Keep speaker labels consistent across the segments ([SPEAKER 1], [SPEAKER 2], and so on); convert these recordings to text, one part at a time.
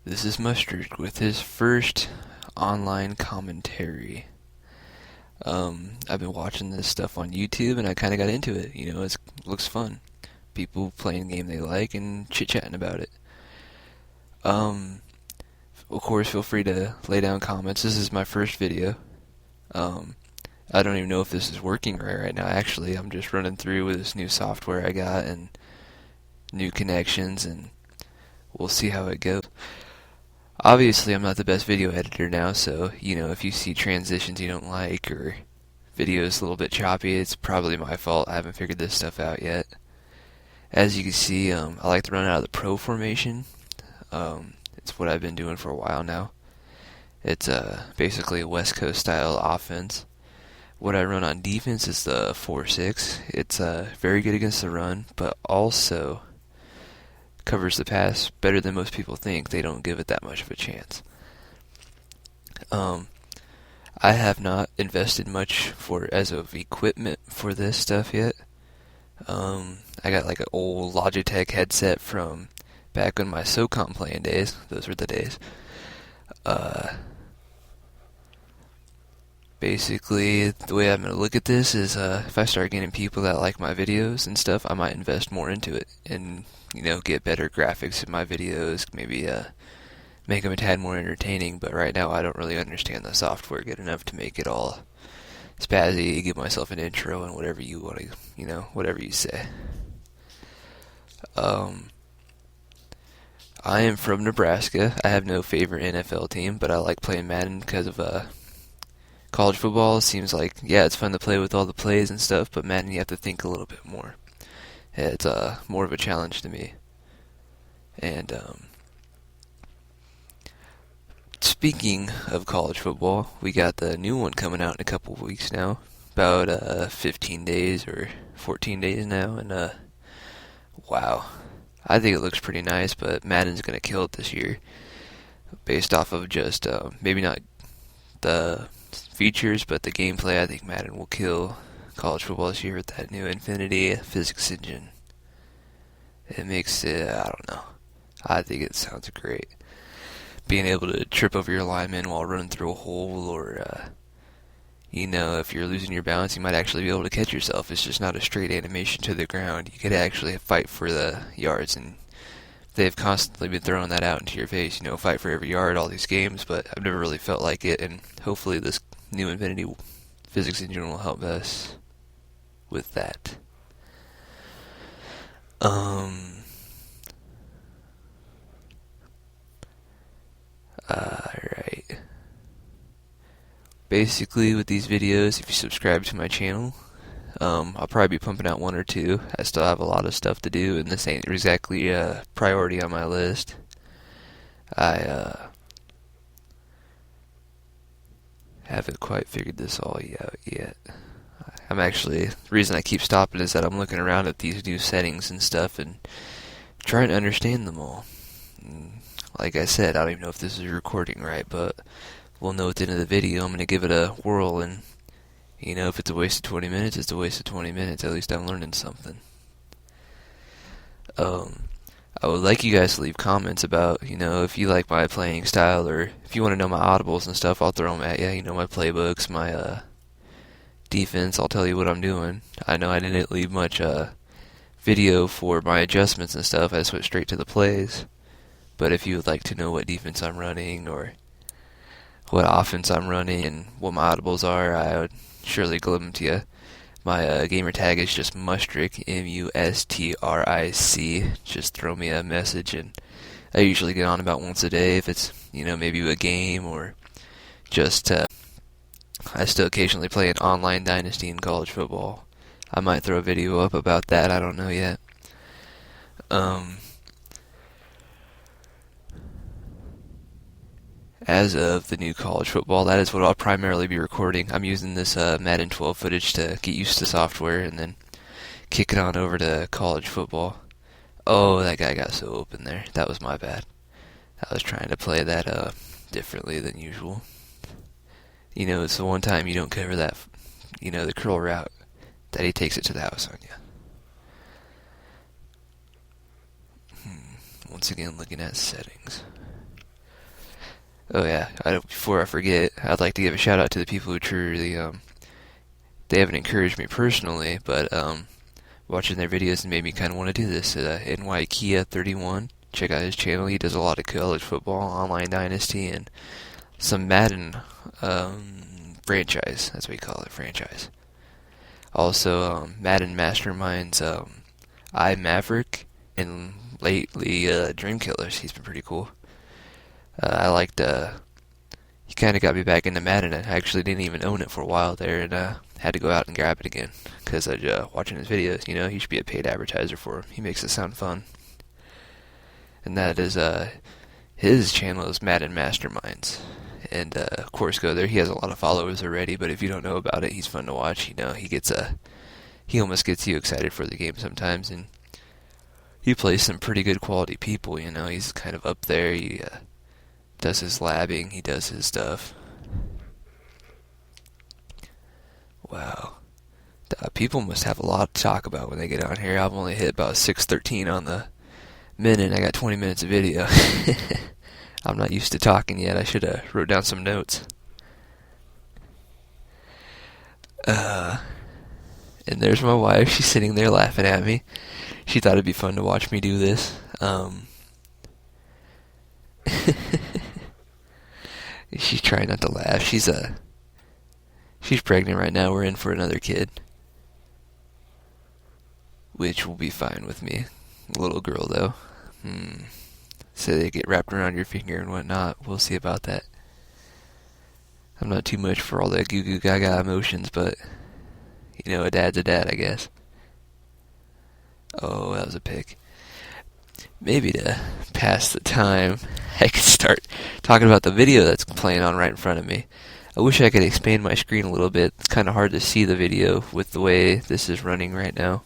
[SPEAKER 1] This is Mustric with his first online commentary. I've been watching this stuff on YouTube and I kind of got into it. It looks fun. People playing the game they like and chit-chatting about it. Um, of course, feel free to lay down comments. This is my first video. Um, I don't even know if this is working right now. Actually, I'm just running through with this new software I got and new connections, and we'll see how it goes. Obviously, I'm not the best video editor now, so, if you see transitions you don't like or videos a little bit choppy, it's probably my fault. I haven't figured this stuff out yet. As you can see, I like to run out of the pro formation. It's what I've been doing for a while now. It's basically a West Coast style offense. What I run on defense is the 4-6. It's very good against the run, but also covers the pass better than most people think. They don't give it that much of a chance. I have not invested much as of equipment for this stuff yet. I got like an old Logitech headset from back in my SOCOM playing days. Those were the days. Basically, the way I'm going to look at this is if I start getting people that like my videos and stuff, I might invest more into it and, get better graphics in my videos, maybe make them a tad more entertaining. But right now, I don't really understand the software good enough to make it all spazzy, give myself an intro and whatever you want to, whatever you say. I am from Nebraska. I have no favorite NFL team, but I like playing Madden because of college football. Seems like, yeah, it's fun to play with all the plays and stuff, but Madden, you have to think a little bit more. It's more of a challenge to me. And speaking of college football, we got the new one coming out in a couple of weeks now. About 15 days or 14 days now, and wow. I think it looks pretty nice, but Madden's going to kill it this year. Based off of just, maybe not the features, but the gameplay, I think Madden will kill college football this year with that new Infinity physics engine. It makes it, I don't know. I think it sounds great. Being able to trip over your lineman while running through a hole, or, if you're losing your balance, you might actually be able to catch yourself. It's just not a straight animation to the ground. You could actually fight for the yards, and they've constantly been throwing that out into your face, fight for every yard, all these games, but I've never really felt like it, and hopefully this new Infinity physics engine will help us with that. Alright. Basically, with these videos, if you subscribe to my channel, I'll probably be pumping out one or two. I still have a lot of stuff to do, and this ain't exactly a priority on my list. I haven't quite figured this all out yet. The reason I keep stopping is that I'm looking around at these new settings and stuff and trying to understand them all. And like I said, I don't even know if this is recording right, but we'll know at the end of the video. I'm going to give it a whirl, and if it's a waste of 20 minutes, it's a waste of 20 minutes. At least I'm learning something. I would like you guys to leave comments about, if you like my playing style, or if you want to know my audibles and stuff, I'll throw them at you. My playbooks, my defense, I'll tell you what I'm doing. I know I didn't leave much video for my adjustments and stuff. I just went straight to the plays. But if you would like to know what defense I'm running, or what offense I'm running, and what my audibles are, I would surely give them to you. My gamer tag is just Mustric, Mustric. Just throw me a message, and I usually get on about once a day if it's, maybe a game, or just, I still occasionally play an online dynasty in college football. I might throw a video up about that, I don't know yet. As of the new college football, that is what I'll primarily be recording. I'm using this Madden 12 footage to get used to software and then kick it on over to college football. Oh, that guy got so open there. That was my bad. I was trying to play that differently than usual. It's the one time you don't cover that, the curl route, that he takes it to the house on you. Once again, looking at settings. Oh yeah, before I forget, I'd like to give a shout out to the people who truly, they haven't encouraged me personally, but watching their videos and made me kind of want to do this. NYKia31, check out his channel. He does a lot of college football, online dynasty, and some Madden franchise. That's what we call it, franchise. Also, Madden Masterminds, I Maverick, and lately Dream Killers. He's been pretty cool. I liked. He kind of got me back into Madden. I actually didn't even own it for a while there, and had to go out and grab it again because I watching his videos. You know, he should be a paid advertiser for him. He makes it sound fun. And that is his channel is Madden Masterminds. And of course, go there. He has a lot of followers already, but if you don't know about it, he's fun to watch. You know, he almost gets you excited for the game sometimes, and he plays some pretty good quality people. You know, he's kind of up there. He does his labbing. He does his stuff. Wow. People must have a lot to talk about when they get on here. I've only hit about 6:13 on the minute. I got 20 minutes of video. I'm not used to talking yet. I should have wrote down some notes. And there's my wife. She's sitting there laughing at me. She thought it'd be fun to watch me do this. She's trying not to laugh. She's pregnant right now. We're in for another kid, which will be fine with me. A little girl though. So they get wrapped around your finger and whatnot. We'll see about that. I'm not too much for all that goo goo gaga emotions, but you know, a dad's a dad, I guess. Oh, that was a pick. Maybe to pass the time, I could start talking about the video that's playing on right in front of me. I wish I could expand my screen a little bit. It's kind of hard to see the video with the way this is running right now.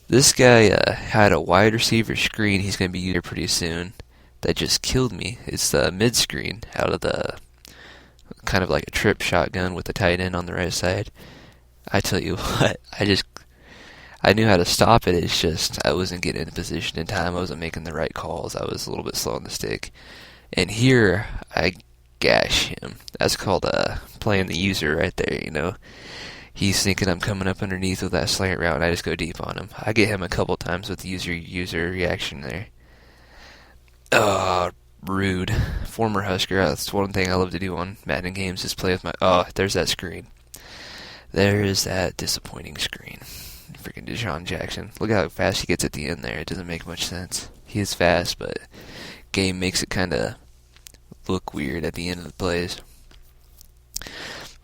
[SPEAKER 1] This guy had a wide receiver screen he's going to be using pretty soon that just killed me. It's the mid screen out of the kind of like a trip shotgun with the tight end on the right side. I tell you what, I knew how to stop it. It's just I wasn't getting in position in time. I wasn't making the right calls. I was a little bit slow on the stick. And here I gash him. That's called playing the user right there, you know. He's thinking I'm coming up underneath with that slant route, and I just go deep on him. I get him a couple times with the user reaction there. Rude. Former Husker. That's one thing I love to do on Madden games is play with my... Oh, there's that screen. There is that disappointing screen. Freaking Deshaun Jackson. Look how fast he gets at the end there. It doesn't make much sense. He is fast, but game makes it kind of look weird at the end of the plays.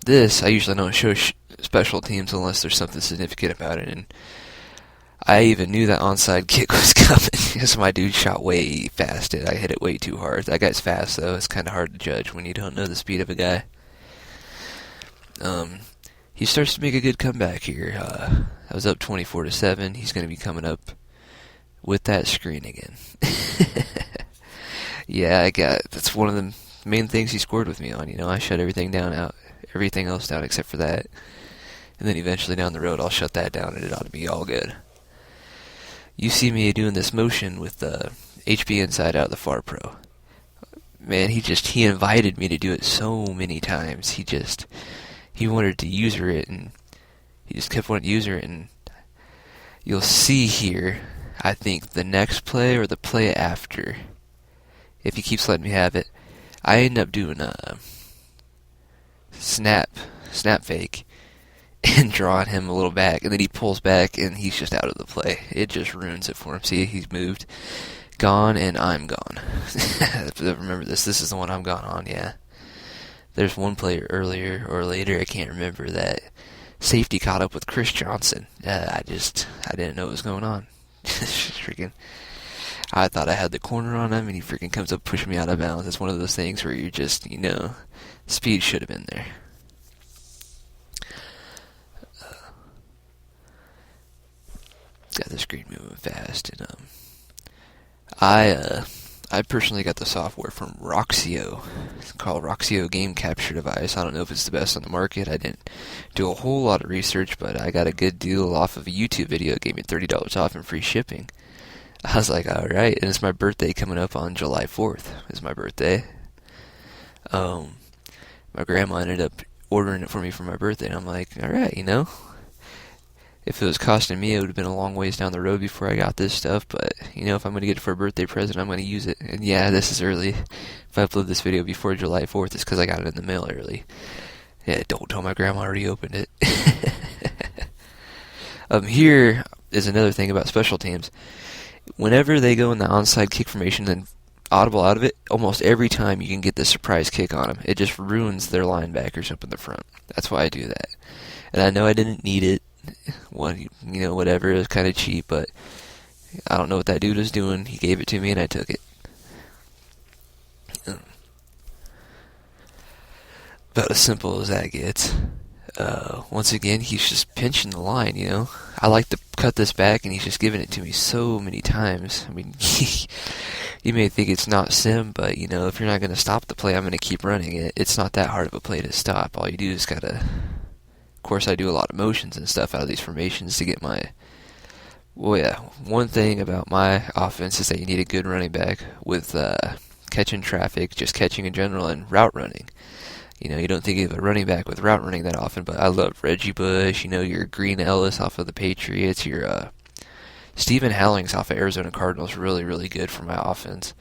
[SPEAKER 1] This, I usually don't show special teams unless there's something significant about it, and I even knew that onside kick was coming because my dude shot way fast. I hit it way too hard. That guy's fast, though. It's kind of hard to judge when you don't know the speed of a guy. He starts to make a good comeback here. I was up 24-7. He's going to be coming up with that screen again. Yeah, that's one of the main things he scored with me on. You know, I shut everything else down except for that. And then eventually down the road, I'll shut that down, and it ought to be all good. You see me doing this motion with the HB inside out of the Far Pro. Man, he invited me to do it so many times. He wanted to user it, and he just kept wanting to user it, and you'll see here, I think, the next play or the play after, if he keeps letting me have it, I end up doing a snap fake, and drawing him a little back, and then he pulls back, and he's just out of the play. It just ruins it for him. See, he's moved, gone, and I'm gone. Remember this is the one I'm gone on, yeah. There's one player earlier or later, I can't remember, that safety caught up with Chris Johnson. I didn't know what was going on. Freaking, I thought I had the corner on him, and he freaking comes up pushing me out of bounds. It's one of those things where you're just, you know, speed should have been there. Got the screen moving fast, and I personally got the software from Roxio. It's called Roxio Game Capture Device. I don't know if it's the best on the market. I didn't do a whole lot of research, but I got a good deal off of a YouTube video. It gave me $30 off and free shipping. I was like, all right, and it's my birthday coming up on July 4th. Is my birthday. Um, my grandma ended up ordering it for me for my birthday, and I'm like, all right, if it was costing me, it would have been a long ways down the road before I got this stuff. But if I'm gonna get it for a birthday present, I'm gonna use it. And yeah, this is early. If I upload this video before July 4th, it's because I got it in the mail early. Yeah, don't tell my grandma I already opened it. Here is another thing about special teams. Whenever they go in the onside kick formation and audible out of it, almost every time you can get the surprise kick on them. It just ruins their linebackers up in the front. That's why I do that. And I know I didn't need it. Whatever. It was kind of cheap, but I don't know what that dude was doing. He gave it to me and I took it. About as simple as that gets. Once again, he's just pinching the line, I like to cut this back, and he's just giving it to me so many times. I mean, you may think it's not sim, but, if you're not going to stop the play, I'm going to keep running it. It's not that hard of a play to stop. All you do is gotta... Of course, I do a lot of motions and stuff out of these formations to get my... Well, yeah, one thing about my offense is that you need a good running back with catching traffic, just catching in general, and route running. You don't think of a running back with route running that often, but I love Reggie Bush, your Green Ellis off of the Patriots, your Stephen Howlings off of Arizona Cardinals, really, really good for my offense.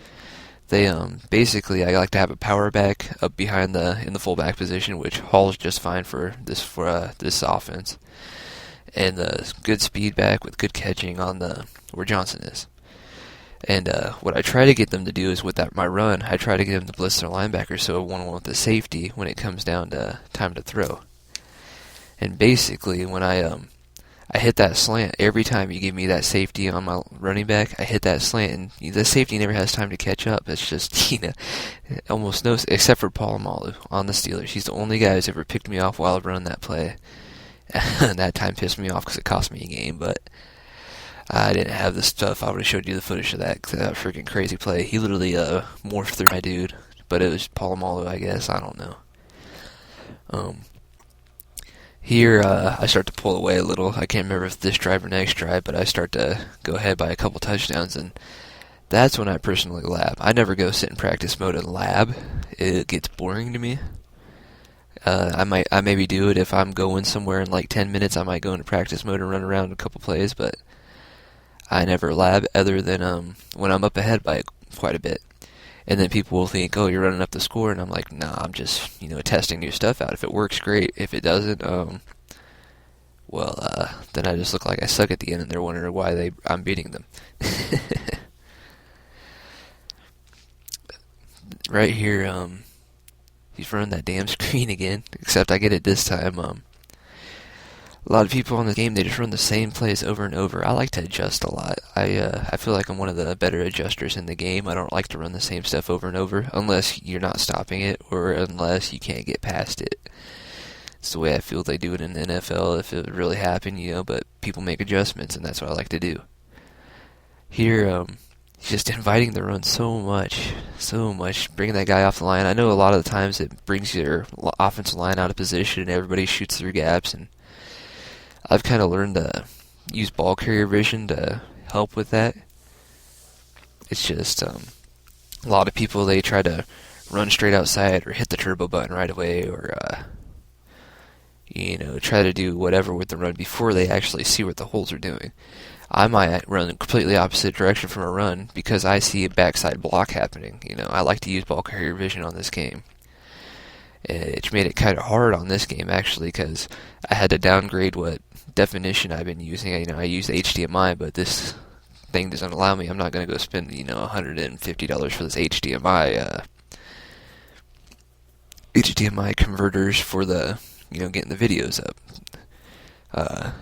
[SPEAKER 1] They, basically, I like to have a power back up behind in the fullback position, which Hall's just fine for this offense. And the good speed back with good catching on where Johnson is. And what I try to get them to do is with my run, I try to get them to blitz their linebackers so I one-on-one with the safety when it comes down to time to throw. And basically, when I hit that slant, every time you give me that safety on my running back, I hit that slant, and the safety never has time to catch up. It's just, almost no, except for Polamalu on the Steelers. He's the only guy who's ever picked me off while running that play. And that time pissed me off because it cost me a game, but I didn't have the stuff. I would have showed you the footage of that freaking crazy play. He literally morphed through my dude, but it was Polamalu, I guess. I don't know. Here, I start to pull away a little. I can't remember if this drive or next drive, but I start to go ahead by a couple touchdowns, and that's when I personally lab. I never go sit in practice mode and lab. It gets boring to me. I maybe do it if I'm going somewhere in like 10 minutes. I might go into practice mode and run around a couple plays, but I never lab other than when I'm up ahead by quite a bit. And then people will think, oh, you're running up the score, and I'm like, nah, I'm just, testing new stuff out. If it works, great. If it doesn't, then I just look like I suck at the end, and they're wondering why I'm beating them. Right here, he's running that damn screen again, except I get it this time. A lot of people on the game, they just run the same plays over and over. I like to adjust a lot. I feel like I'm one of the better adjusters in the game. I don't like to run the same stuff over and over unless you're not stopping it or unless you can't get past it. It's the way I feel they do it in the NFL if it would really happen, but people make adjustments, and that's what I like to do. Here, just inviting the run so much, bringing that guy off the line. I know a lot of the times it brings your offensive line out of position and everybody shoots through gaps, and I've kind of learned to use ball carrier vision to help with that. It's just a lot of people, they try to run straight outside or hit the turbo button right away or try to do whatever with the run before they actually see what the holes are doing. I might run the completely opposite direction from a run because I see a backside block happening. I like to use ball carrier vision on this game. It's made it kind of hard on this game, actually, because I had to downgrade what definition I've been using. I use HDMI, but this thing doesn't allow me. I'm not going to go spend, $150 for this HDMI converters for the, getting the videos up.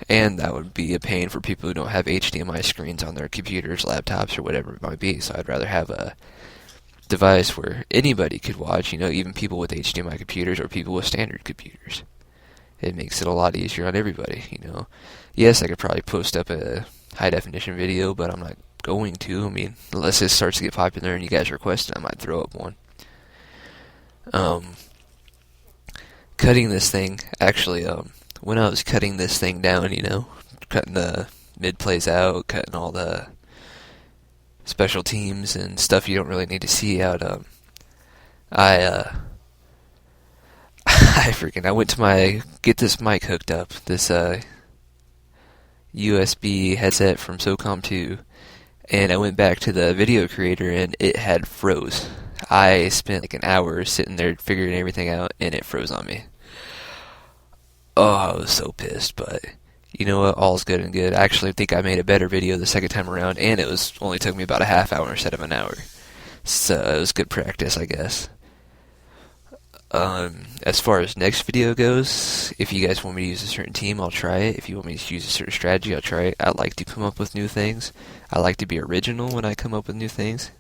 [SPEAKER 1] And that would be a pain for people who don't have HDMI screens on their computers, laptops, or whatever it might be. So I'd rather have a device where anybody could watch, even people with HDMI computers or people with standard computers. It makes it a lot easier on everybody, Yes, I could probably post up a high-definition video, but I'm not going to. Unless this starts to get popular and you guys request it, I might throw up one. Cutting this thing, actually, when I was cutting this thing down, cutting the mid-plays out, cutting all the special teams and stuff you don't really need to see out. I I went to my get this mic hooked up, this USB headset from SOCOM 2, and I went back to the video creator and it had froze. I spent like an hour sitting there figuring everything out and it froze on me. Oh, I was so pissed, but you know what? All's good and good. I actually think I made a better video the second time around, and it was only took me about a half hour instead of an hour. So it was good practice, I guess. As far as next video goes, if you guys want me to use a certain team, I'll try it. If you want me to use a certain strategy, I'll try it. I like to come up with new things. I like to be original when I come up with new things.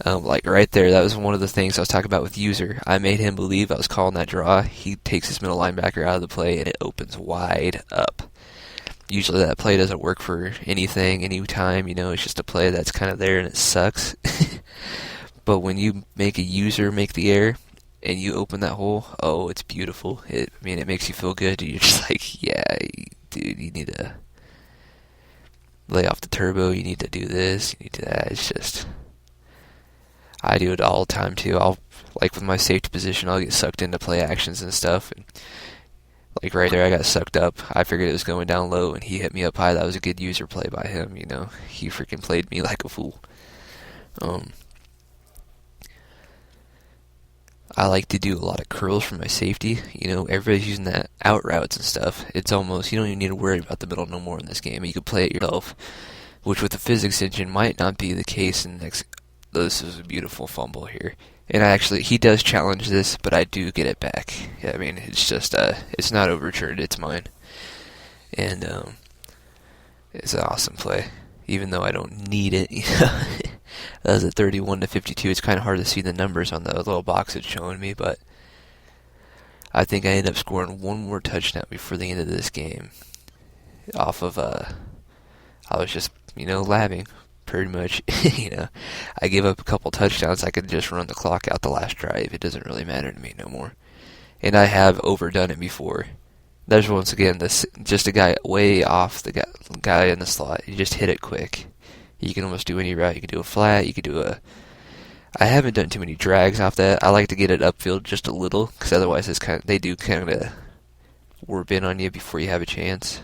[SPEAKER 1] Like right there, that was one of the things I was talking about with User. I made him believe I was calling that draw. He takes his middle linebacker out of the play, and it opens wide up. Usually that play doesn't work for anything, anytime, it's just a play that's kind of there and it sucks. But when you make a User make the error, and you open that hole, oh, it's beautiful. It makes you feel good. You're just like, yeah, dude, you need to lay off the turbo, you need to do this, you need to that. It's just... I do it all the time too. I'll, like with my safety position, I'll get sucked into play actions and stuff. And like right there, I got sucked up. I figured it was going down low, and he hit me up high. That was a good User play by him. He freaking played me like a fool. I like to do a lot of curls for my safety. Everybody's using that out routes and stuff. It's almost, you don't even need to worry about the middle no more in this game. You can play it yourself, which with the physics engine might not be the case in the next. This is a beautiful fumble here. And he does challenge this, but I do get it back. Yeah, it's just, it's not overturned, it's mine. And, it's an awesome play, even though I don't need it. That was a 31-52. It's kind of hard to see the numbers on the little box it's showing me, but I think I ended up scoring one more touchdown before the end of this game. Off of, I was just, labbing. Pretty much, I give up a couple touchdowns. I could just run the clock out the last drive. It doesn't really matter to me no more. And I have overdone it before. There's once again just a guy way off the guy in the slot. You just hit it quick. You can almost do any route. You can do a flat. You can do a. I haven't done too many drags off that. I like to get it upfield just a little, because otherwise they do kind of warp in on you before you have a chance.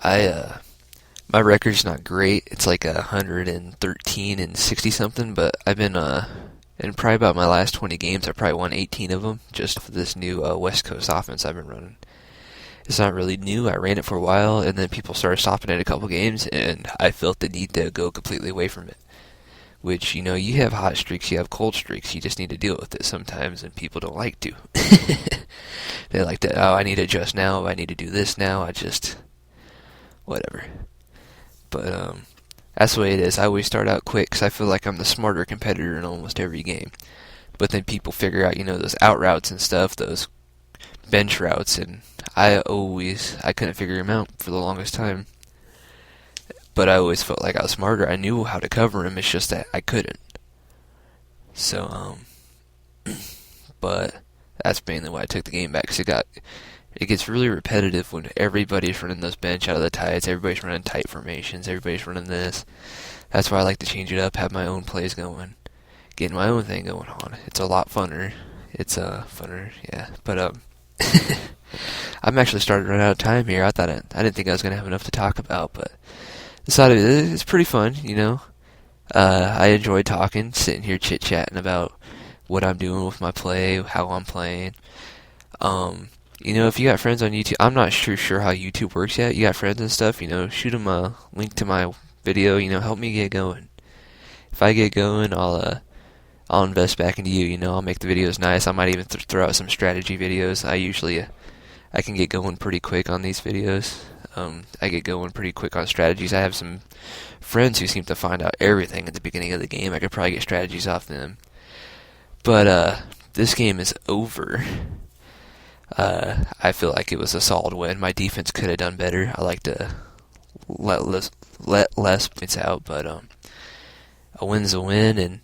[SPEAKER 1] My record's not great. It's like 113 and 60 something, but I've been in probably about my last 20 games, I probably won 18 of them just for this new West Coast offense I've been running. It's not really new. I ran it for a while, and then people started stopping it a couple games, and I felt the need to go completely away from it. Which, you have hot streaks, you have cold streaks. You just need to deal with it sometimes, and people don't like to. They like to, I need to adjust now, I need to do this now, whatever. But that's the way it is. I always start out quick because I feel like I'm the smarter competitor in almost every game. But then people figure out, those out routes and stuff, those bench routes, and I couldn't figure them out for the longest time. But I always felt like I was smarter. I knew how to cover them. It's just that I couldn't. So, but that's mainly why I took the game back, because it gets really repetitive when everybody's running those bench out of the tights, everybody's running tight formations, everybody's running this. That's why I like to change it up, have my own plays going, getting my own thing going on. It's a lot funner. It's funner, yeah. But I'm actually starting to run out of time here. I didn't think I was gonna have enough to talk about, but decided it's pretty fun, I enjoy talking, sitting here chit-chatting about what I'm doing with my play, how I'm playing. If you got friends on YouTube, I'm not sure how YouTube works yet. You got friends and stuff, shoot them a link to my video, help me get going. If I get going, I'll invest back into you, I'll make the videos nice. I might even throw out some strategy videos. I can get going pretty quick on these videos. I get going pretty quick on strategies. I have some friends who seem to find out everything at the beginning of the game. I could probably get strategies off them. But, this game is over. I feel like it was a solid win. My defense could have done better. I like to let less points out, but a win's a win, and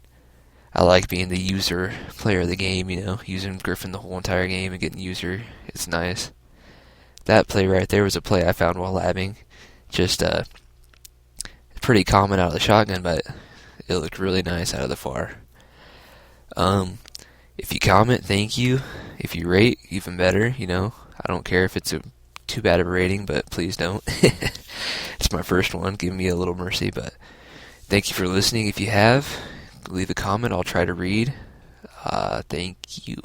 [SPEAKER 1] I like being the User player of the game, using Griffin the whole entire game and getting User. It's nice. That play right there was a play I found while labbing, Just pretty common out of the shotgun, but it looked really nice out of the FAR. If you comment, thank you. If you rate, even better. I don't care if it's too bad of a rating, but please don't. It's my first one. Give me a little mercy, but thank you for listening. If you have, leave a comment. I'll try to read. Thank you.